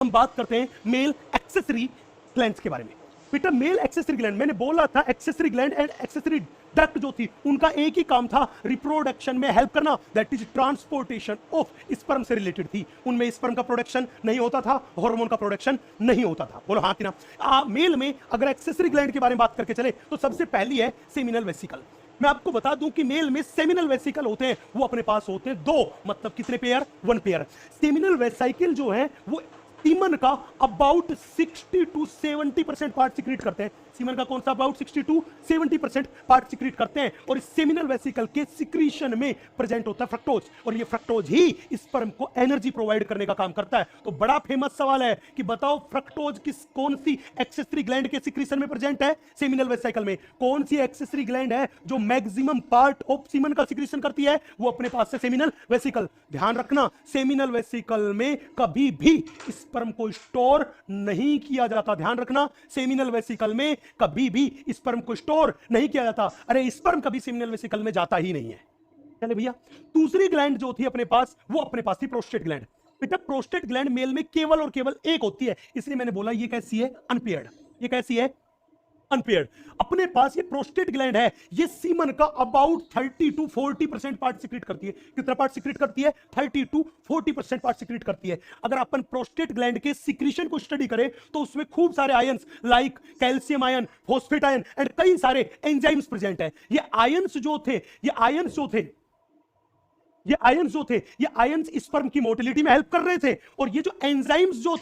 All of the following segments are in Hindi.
हम बात करते हैं मेल एक्सेसरी ग्लैंड्स के बारे में। बेटा मेल एक्सेसरी ग्लैंड, मैंने बोला था accessory gland and accessory duct जो थी उनका एक ही काम था, रिप्रोडक्शन में हेल्प करना, that is transportation of sperm से रिलेटेड थी। उनमें स्पर्म का प्रोडक्शन नहीं होता था, हार्मोन का प्रोडक्शन नहीं होता था। बोलो हाँ कि ना। मेल में अगर एक्सेसरी ग्लैंड के बारे में बात करके चले तो सबसे पहली है सेमिनल वेसिकल। मैं आपको बता दूं कि मेल में सेमिनल वेसिकल होते हैं, वो अपने पास होते हैं दो, मतलब कितने पेयर? 1 पेयर। सेमिनल वेसिकल जो है वो सीमन का अबाउट 60 to 70% पार्ट सिक्रीट करते हैं। सीमन का कौन सा अबाउट 60 to 70% पार्ट सिक्रीट करते हैं, और इस सेमिनल वेसिकल के सिक्रीशन में प्रेजेंट होता है फ्रक्टोज, और ये फ्रक्टोज ही स्पर्म को एनर्जी प्रोवाइड करने का काम करता है। तो बड़ा फेमस सवाल है कि बताओ फ्रक्टोज कौन सी एक्सेसरी ग्लैंड के सिक्रीशन में प्रेजेंट है? सेमिनल वेसिकल में। कौन सी एक्सेसरी ग्लैंड है जो मैक्सिमम पार्ट ऑफ सीमन का सिक्रीशन करती है? वो अपने पास से सेमिनल वेसिकल। ध्यान रखना, सेमिनल वेसिकल में कभी भी स्पर्म को स्टोर नहीं किया जाता। ध्यान रखना, सेमिनल वेसिकल में कभी भी स्पर्म को स्टोर नहीं किया जाता। अरे स्पर्म कभी सेमिनल वेसिकल में जाता ही नहीं है। चले भैया, दूसरी ग्लैंड जो थी अपने पास, वो अपने पास थी प्रोस्टेट ग्लैंड। बेटा प्रोस्टेट ग्लैंड मेल में केवल और केवल एक होती है, इसलिए मैंने बोला ये कैसी है? अनपेयर्ड। ये कैसी है? अनपेयर्ड। अपने पास ये प्रोस्टेट ग्लैंड है, ये सीमन का अबाउट 30 to 40% पार्ट सिक्रीट करती है। कितना पार्ट सिक्रीट करती है? 30 to 40% पार्ट सिक्रीट करती है। अगर अपन प्रोस्टेट ग्लैंड के सिक्रीशन को स्टडी करें तो उसमें खूब सारे ions like calcium ion, phosphate ion and कई सारे एंजाइम्स प्रेजेंट है। ये आयंस जो थे, ये आयंस स्पर्म की मोटिलिटी में हेल्प कर रहे थे, और ये जो एंजाइम्स जो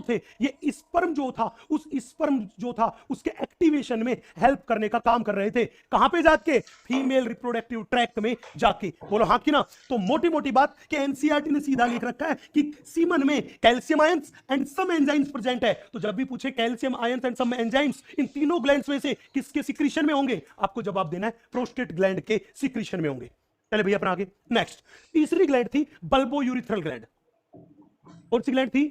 थे ये स्पर्म जो था उसके एक्टिवेशन में हेल्प करने का काम कर रहे थे। कहां पे जाके? फीमेल रिप्रोडक्टिव ट्रैक्ट में जाके। बोलो हाँ कि ना। तो मोटी मोटी बात कि एनसीईआरटी ने सीधा लिख रखा है कि सीमन में calcium ions and some enzymes present है। तो जब भी पूछे calcium ions and some enzymes इन तीनों ग्लैंड्स में से किसके सिक्रीशन में होंगे, आपको जवाब देना है प्रोस्टेट ग्लैंड के सिक्रीशन में होंगे। चले भैया अपन आगे। नेक्स्ट, तीसरी ग्लैंड थी बल्बो यूरिथ्रल ग्लैंड। कौन सी ग्लैंड थी?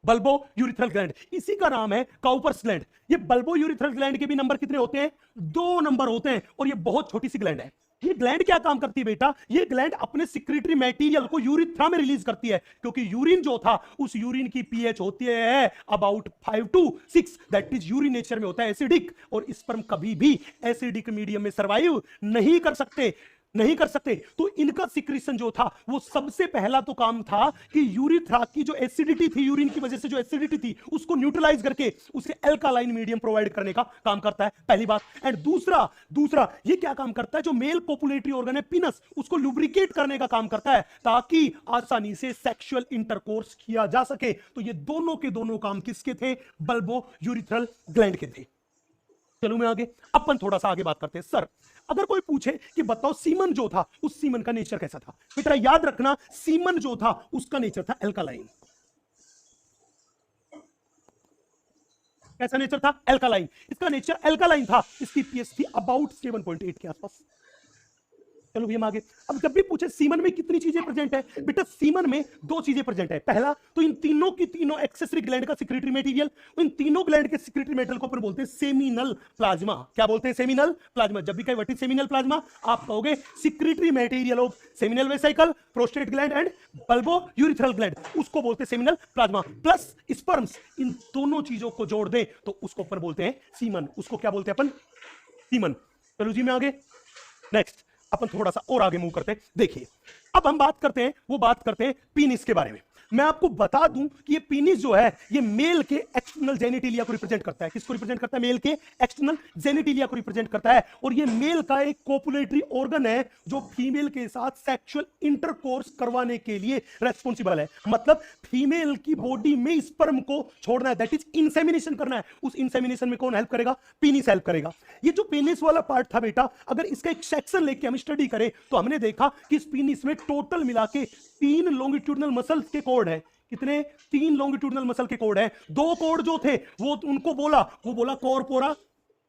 Bulbo urethral gland. इसी का नाम है काउपर्स ग्लैंड। ये बल्बो यूरिथ्रल ग्लैंड के भी नंबर कितने होते हैं? 2 नंबर होते हैं, और ये बहुत छोटी सी ग्लैंड है। ये ग्लैंड क्या काम करती है बेटा? ये ग्लैंड अपने सिक्रेटरी मटेरियल को यूरिथ्रा में रिलीज करती है, क्योंकि यूरिन जो था उस यूरिन की पीएच होती है about 5 to 6, that is urine nature में होता है एसिडिक, और स्पर्म कभी भी एसिडिक मीडियम में सर्वाइव नहीं कर सकते। तो इनका सिक्रीशन जो था वो सबसे पहला तो काम था कि यूरिथ्रा की जो एसिडिटी थी, यूरिन की वजह से जो एसिडिटी थी उसको न्यूट्रलाइज करके उसे अल्कालाइन मीडियम प्रोवाइड करने का काम करता है, पहली बात। एंड दूसरा ये क्या काम करता है? जो मेल पोपुलेटरी ऑर्गन है पीनस, उसको लुब्रिकेट करने का काम करता है, ताकि आसानी से सेक्सुअल इंटरकोर्स किया जा सके। तो ये दोनों के दोनों काम किसके थे? बल्बो यूरिथ्रल ग्लैंड के थे। चलो मैं आगे, अपन थोड़ा सा आगे बात करते हैं। सर अगर कोई पूछे कि बताओ सीमन जो था उस सीमन का नेचर कैसा था, बेटा याद रखना सीमन जो था उसका नेचर था अल्कालाइन। कैसा नेचर था? अल्कालाइन। इसका नेचर अल्कालाइन था, इसकी पीएच थी अबाउट 7.8 के आसपास। चलो भी हम आगे। अब जब भी पूछे सीमन में कितनी चीजें प्रेजेंट है, बेटा सीमन में 2 चीजें प्रेजेंट है। पहला तो इन तीनों की तीनों एक्सेसरी ग्लैंड का सिक्रेटरी मटेरियल, इन तीनों ग्लैंड के सिक्रेटरी मटेरियल को अपन बोलते हैं सेमिनल प्लाज्मा। क्या बोलते हैं? Seminal plasma. जब भी कहे व्हाट इज सेमिनल प्लाज्मा, आप कहोगे secretory material of seminal vesicle, prostate gland and bulbourethral gland, उसको बोलते हैं सेमिनल प्लाज्मा। प्लस स्पर्म्स, इन दोनों चीजों को जोड़ दें तो उसको अपन बोलते हैं सीमन। उसको क्या बोलते हैं अपन? सीमन। चलो जी मैं आगे। नेक्स्ट अपन थोड़ा सा और आगे मूव करते हैं। देखिए अब हम बात करते हैं पीनिस के बारे में। मैं आपको बता दूं कि ये पीनिस जो है ये मेल के एक्सटर्नल जेनिटिलिया को रिप्रेजेंट करता है। किसको रिप्रेजेंट करता है? मेल के एक्सटर्नल जेनिटिलिया को रिप्रेजेंट करता है, और ये मेल का एक कोपुलेटरी ऑर्गन है जो फीमेल के साथ सेक्सुअल इंटरकोर्स करवाने के लिए रेस्पॉन्सिबल है। मतलब फीमेल की बॉडी में स्पर्म को छोड़ना है, दैट इज इंसेमिनेशन करना है। उस इंसेमिनेशन में कौन हेल्प करेगा? पीनिस हेल्प करेगा। ये जो पीनिस वाला पार्ट था बेटा, अगर इसका एक सेक्शन लेके हम स्टडी करें तो हमने देखा कि इस पीनिस में टोटल मिला के 3 लॉन्गिट्यूडनल मसल्स के कोड है। कितने? 3 लॉन्गिट्यूडनल मसल के कोड है। 2 कोड जो थे वो बोला कॉर्पोरा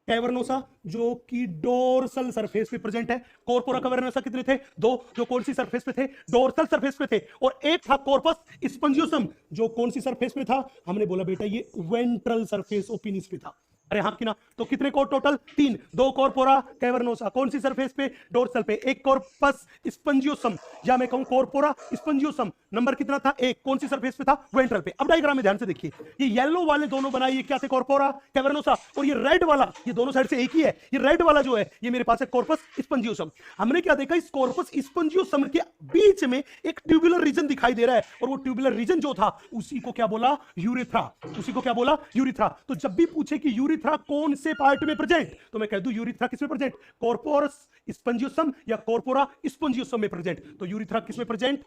कैवर्नोसा, जो कि डोर्सल सरफेस पे प्रेजेंट है। कॉर्पोरा कैवर्नोसा कितने थे? 2, जो कौन सी सरफेस पे थे? डोर्सल सरफेस पे थे। और एक था कॉर्पस स्पंजियोसम, जो कौन सी सरफेस पे था? हमने बोला बेटा ये वेंट्रल सरफेस ऑफ पीनिस पे था। अरे हाँ कि ना, तो कितने कोर टोटल? 3, 2 कॉर्पोरा कैवर्नोसा, कौन सी सरफेस पे? डोर्सल पे। एक कॉर्पस स्पंजियोसम, या मैं कहूं कॉर्पोरा स्पंजियोसम, नंबर कितना था? 1, कौन सी सरफेस पे था? वेंट्रल पे। अब डायग्राम में ध्यान से देखिए, ये येलो वाले दोनों बनाए, ये क्या थे? कॉर्पोरा कैवर्नोसा, और ये रेड वाला, ये दोनों साइड से एक ही है, ये रेड वाला जो है ये मेरे पास है कॉर्पस स्पंजियोसम। हमने क्या देखा, इस कॉर्पस स्पंजियोसम के बीच में एक ट्यूबुलर रीजन दिखाई दे रहा है, और वो ट्यूबुलर रीजन जो था उसी को क्या बोला? यूरेथ्रा। उसी को क्या बोला? यूरेथ्रा। तो जब भी पूछे कि यूरेथ्रा कौन से पार्ट में प्रेजेंट, तो मैं कह दूं यूरेथ्रा किसमें प्रेजेंट? कॉर्पोरस स्पंजियोसम या कॉर्पोरा स्पंजियोसम में प्रेजेंट। तो यूरेथ्रा किसमें present?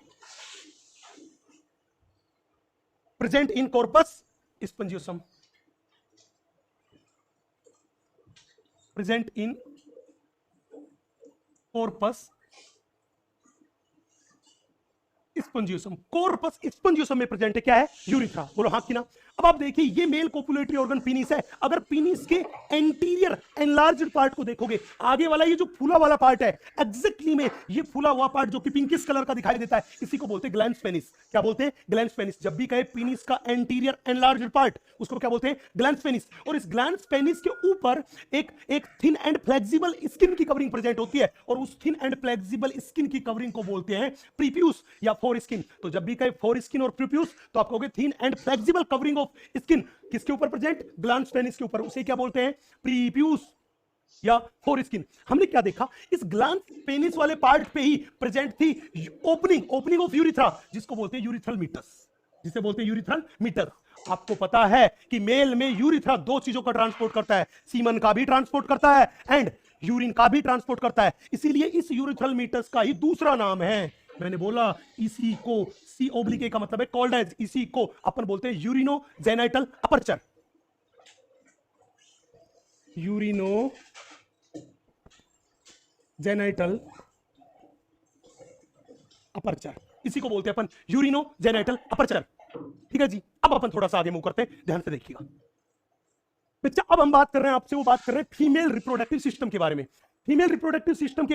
Present in corpus spongiosum, present in corpus spongiosum. Corpus spongiosum में प्रेजेंट है क्या है? यूरेथ्रा। बोलो हाँ कि ना। अब आप देखिए, ये मेल कोपुलेटरी ऑर्गन पीनिस है। अगर पीनिस के एंटीरियर एनलार्ज्ड पार्ट को देखोगे, आगे वाला ये जो फूला वाला पार्ट है, एग्जैक्टली में ये फूला हुआ पार्ट जो कि पिंकिश कलर का दिखाई देता है, इसी को बोलते हैं ग्लैंस पेनिस। क्या बोलते हैं? Glans penis. जब भी कहे पीनिस का एंटीरियर एनलार्ज्ड पार्ट, उसको क्या बोलते हैं? Glans penis. और इस ग्लैंस पेनिस के ऊपर एक थिन एंड फ्लेक्सिबल स्किन की कवरिंग प्रेजेंट होती है, और उस थिन एंड फ्लेक्सिबल स्किन की कवरिंग को बोलते हैं प्रीप्यूस या फोर स्किन। तो जब भी कहे फोर स्किन और प्रीप्यूस, तो आप कहोगे thin and flexible covering of skin किसके ऊपर प्रेजेंट? ग्लैंस पेनिस के ऊपर। उसे क्या बोलते हैं? प्रीप्यूस या फोर स्किन। हमने क्या देखा, इस ग्लैंस पेनिस वाले पार्ट पे ही प्रेजेंट थी ओपनिंग ऑफ यूरिथ्रा, जिसको बोलते हैं यूरिथ्रल मीटर्स, जिसे बोलते हैं यूरिथ्रल मीटर। आपको पता है कि मेल में यूरिथ्रा दो चीजों का ट्रांसपोर्ट करता है, सीमन का भी ट्रांसपोर्ट करता है एंड यूरिन का भी ट्रांसपोर्ट करता है। इसीलिए इस यूरिथ्रल मीटर्स का ही दूसरा नाम है, मैंने बोला इसी को, सी ओब्लिक ए का मतलब है कॉल्ड एज, इसी को अपन बोलते हैं यूरिनो जेनाइटल अपर्चर। यूरिनो जेनाइटल अपर्चर, इसी को बोलते हैं अपन यूरिनो जेनाइटल अपर्चर। ठीक है जी। अब अपन थोड़ा सा आगे मूव करते हैं, ध्यान से देखिएगा बच्चा। अब हम बात कर रहे हैं आपसे, वो बात कर रहे हैं फीमेल रिप्रोडक्टिव सिस्टम के बारे में। फीमेल रिप्रोडक्टिव सिस्टम के